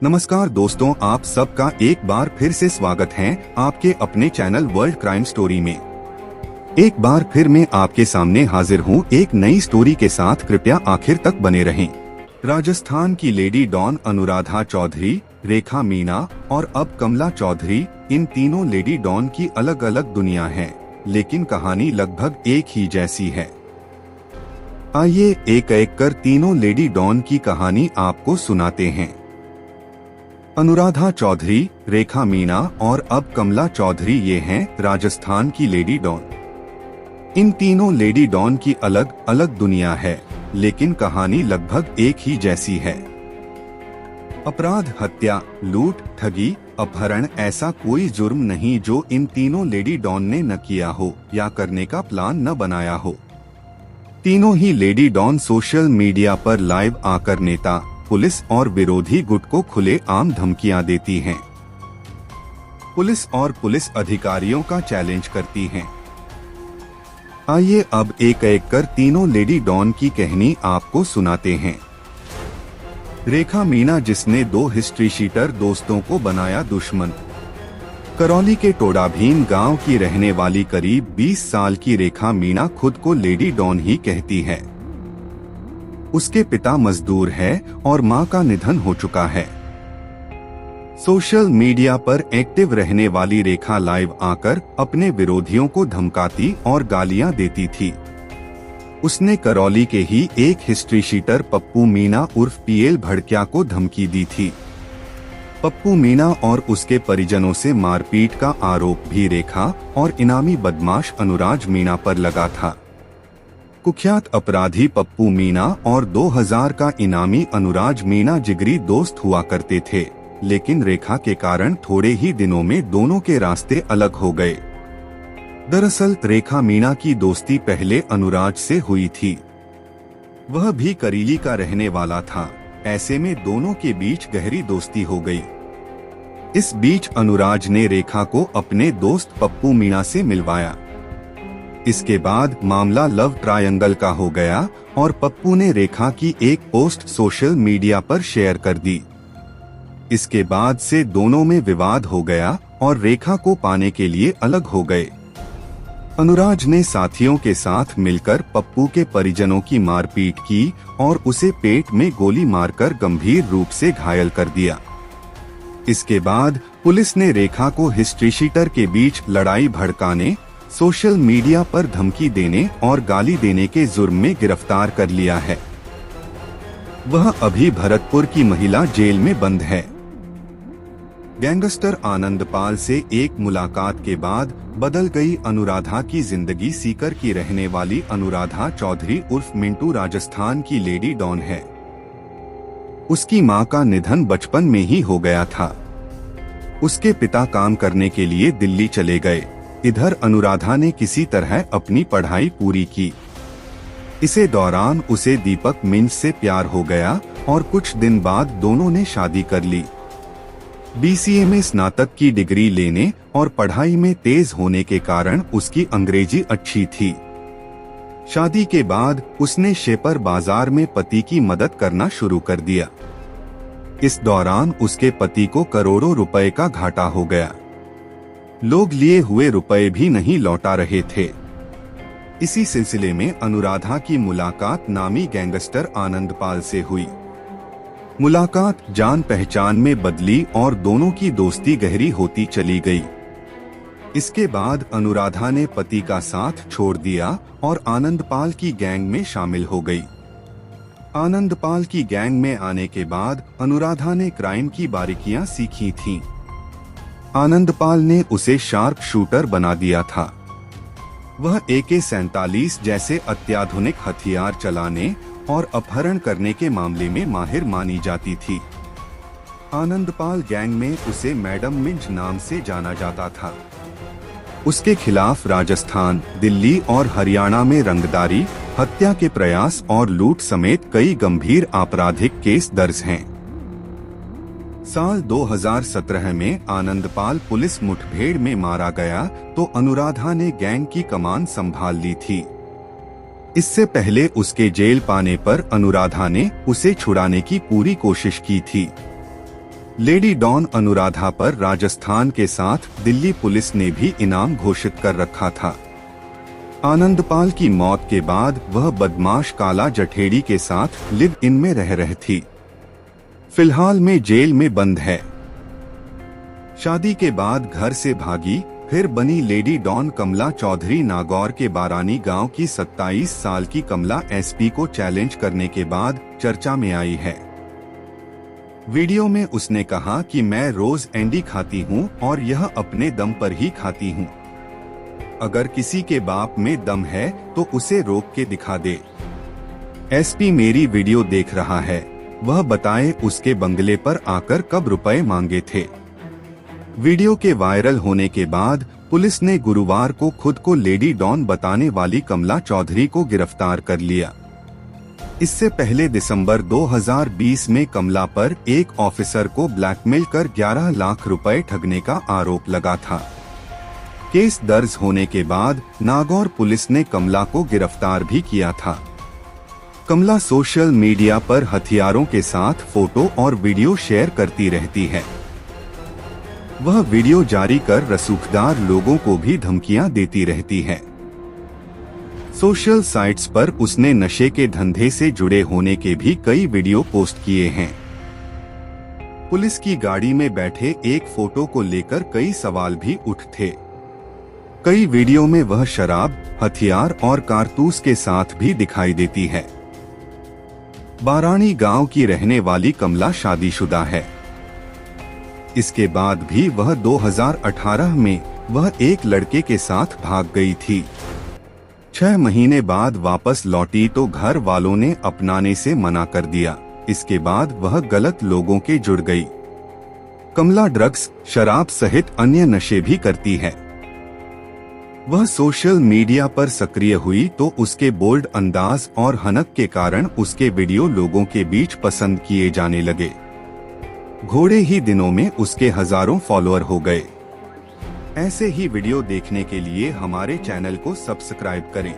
नमस्कार दोस्तों, आप सबका एक बार फिर से स्वागत है आपके अपने चैनल वर्ल्ड क्राइम स्टोरी में। एक बार फिर मैं आपके सामने हाजिर हूँ एक नई स्टोरी के साथ। कृपया आखिर तक बने रहें। राजस्थान की लेडी डॉन अनुराधा चौधरी, रेखा मीणा और अब कमला चौधरी, इन तीनों लेडी डॉन की अलग अलग दुनिया है, लेकिन कहानी लगभग एक ही जैसी है। आइए एक एक कर तीनों लेडी डॉन की कहानी आपको सुनाते हैं। अनुराधा चौधरी, रेखा मीणा और अब कमला चौधरी, ये हैं राजस्थान की लेडी डॉन। इन तीनों लेडी डॉन की अलग अलग दुनिया है, लेकिन कहानी लगभग एक ही जैसी है। अपराध, हत्या, लूट, ठगी, अपहरण, ऐसा कोई जुर्म नहीं जो इन तीनों लेडी डॉन ने न किया हो या करने का प्लान न बनाया हो। तीनों ही लेडी डॉन सोशल मीडिया पर लाइव आकर नेता, पुलिस और विरोधी गुट को खुलेआम धमकियां देती हैं। पुलिस और पुलिस अधिकारियों का चैलेंज करती हैं। आइए अब एक एक कर तीनों लेडी डॉन की कहानी आपको सुनाते हैं। रेखा मीणा, जिसने दो हिस्ट्री शीटर दोस्तों को बनाया दुश्मन। करौली के टोडाभीम गांव की रहने वाली करीब 20 साल की रेखा मीणा खुद को लेडी डॉन ही कहती है। उसके पिता मजदूर है और मां का निधन हो चुका है। सोशल मीडिया पर एक्टिव रहने वाली रेखा लाइव आकर अपने विरोधियों को धमकाती और गालियां देती थी। उसने करौली के ही एक हिस्ट्री शीटर पप्पू मीणा उर्फ पीएल भड़किया को धमकी दी थी। पप्पू मीणा और उसके परिजनों से मारपीट का आरोप भी रेखा और इनामी बदमाश अनुराज मीणा पर लगा था। कुख्यात अपराधी पप्पू मीणा और 2000 का इनामी अनुराज मीणा जिगरी दोस्त हुआ करते थे, लेकिन रेखा के कारण थोड़े ही दिनों में दोनों के रास्ते अलग हो गए। दरअसल रेखा मीणा की दोस्ती पहले अनुराज से हुई थी। वह भी करीली का रहने वाला था। ऐसे में दोनों के बीच गहरी दोस्ती हो गई। इस बीच अनुराज ने रेखा को अपने दोस्त पप्पू मीणा से मिलवाया। इसके बाद मामला लव ट्रायंगल का हो गया और पप्पू ने रेखा की एक पोस्ट सोशल मीडिया पर शेयर कर दी। इसके बाद से दोनों में विवाद हो गया और रेखा को पाने के लिए अलग हो गए। अनुराज ने साथियों के साथ मिलकर पप्पू के परिजनों की मारपीट की और उसे पेट में गोली मारकर गंभीर रूप से घायल कर दिया। इसके बाद पुलिस ने रेखा को हिस्ट्री शीटर के बीच लड़ाई भड़काने, सोशल मीडिया पर धमकी देने और गाली देने के जुर्म में गिरफ्तार कर लिया है। वह अभी भरतपुर की महिला जेल में बंद है। गैंगस्टर आनंदपाल से एक मुलाकात के बाद बदल गई अनुराधा की जिंदगी। सीकर की रहने वाली अनुराधा चौधरी उर्फ मिंटू राजस्थान की लेडी डॉन है। उसकी मां का निधन बचपन में ही हो गया था। उसके पिता काम करने के लिए दिल्ली चले गए। इधर अनुराधा ने किसी तरह अपनी पढ़ाई पूरी की। इसे दौरान उसे दीपक मिंज से प्यार हो गया और कुछ दिन बाद दोनों ने शादी कर ली। बीसीए में स्नातक की डिग्री लेने और पढ़ाई में तेज होने के कारण उसकी अंग्रेजी अच्छी थी। शादी के बाद उसने शेपर बाजार में पति की मदद करना शुरू कर दिया। इस दौरान उसके पति को करोड़ों रुपए का घाटा हो गया। लोग लिए हुए रुपए भी नहीं लौटा रहे थे। इसी सिलसिले में अनुराधा की मुलाकात नामी गैंगस्टर आनंदपाल से हुई। मुलाकात जान पहचान में बदली और दोनों की दोस्ती गहरी होती चली गई। इसके बाद अनुराधा ने पति का साथ छोड़ दिया और आनंदपाल की गैंग में शामिल हो गई। आनंदपाल की गैंग में आने के बाद अनुराधा ने क्राइम की बारीकियां सीखी थीं। आनंदपाल ने उसे शार्प शूटर बना दिया था। वह AK-47 जैसे अत्याधुनिक हथियार चलाने और अपहरण करने के मामले में माहिर मानी जाती थी। आनंदपाल गैंग में उसे मैडम मिंज नाम से जाना जाता था। उसके खिलाफ राजस्थान, दिल्ली और हरियाणा में रंगदारी, हत्या के प्रयास और लूट समेत कई गंभीर आपराधिक केस दर्ज हैं। साल 2017 में आनंदपाल पुलिस मुठभेड़ में मारा गया तो अनुराधा ने गैंग की कमान संभाल ली थी। इससे पहले उसके जेल पाने पर अनुराधा ने उसे छुड़ाने की पूरी कोशिश की थी। लेडी डॉन अनुराधा पर राजस्थान के साथ दिल्ली पुलिस ने भी इनाम घोषित कर रखा था। आनंदपाल की मौत के बाद वह बदमाश काला जठेड़ी के साथ लिव इन में रह रही थी। फिलहाल में जेल में बंद है। शादी के बाद घर से भागी, फिर बनी लेडी डॉन कमला चौधरी। नागौर के बारानी गांव की 27 साल की कमला एसपी को चैलेंज करने के बाद चर्चा में आई है। वीडियो में उसने कहा कि मैं रोज एंडी खाती हूं और यह अपने दम पर ही खाती हूं। अगर किसी के बाप में दम है तो उसे रोक के दिखा दे। एसपी मेरी वीडियो देख रहा है, वह बताए उसके बंगले पर आकर कब रुपए मांगे थे। वीडियो के वायरल होने के बाद पुलिस ने गुरुवार को खुद को लेडी डॉन बताने वाली कमला चौधरी को गिरफ्तार कर लिया। इससे पहले दिसंबर 2020 में कमला पर एक ऑफिसर को ब्लैकमेल कर 11 लाख रुपए ठगने का आरोप लगा था। केस दर्ज होने के बाद नागौर पुलिस ने कमला को गिरफ्तार भी किया था। कमला सोशल मीडिया पर हथियारों के साथ फोटो और वीडियो शेयर करती रहती है। वह वीडियो जारी कर रसूखदार लोगों को भी धमकियां देती रहती है। सोशल साइट्स पर उसने नशे के धंधे से जुड़े होने के भी कई वीडियो पोस्ट किए हैं। पुलिस की गाड़ी में बैठे एक फोटो को लेकर कई सवाल भी उठते। कई वीडियो में वह शराब, हथियार और कारतूस के साथ भी दिखाई देती है। बारानी गांव की रहने वाली कमला शादीशुदा है। इसके बाद भी वह 2018 में वह एक लड़के के साथ भाग गई थी। 6 महीने बाद वापस लौटी तो घर वालों ने अपनाने से मना कर दिया। इसके बाद वह गलत लोगों के जुड़ गई। कमला ड्रग्स, शराब सहित अन्य नशे भी करती है। वह सोशल मीडिया पर सक्रिय हुई तो उसके बोल्ड अंदाज और हनक के कारण उसके वीडियो लोगों के बीच पसंद किए जाने लगे। घोड़े ही दिनों में उसके हजारों फॉलोअर हो गए। ऐसे ही वीडियो देखने के लिए हमारे चैनल को सब्सक्राइब करें।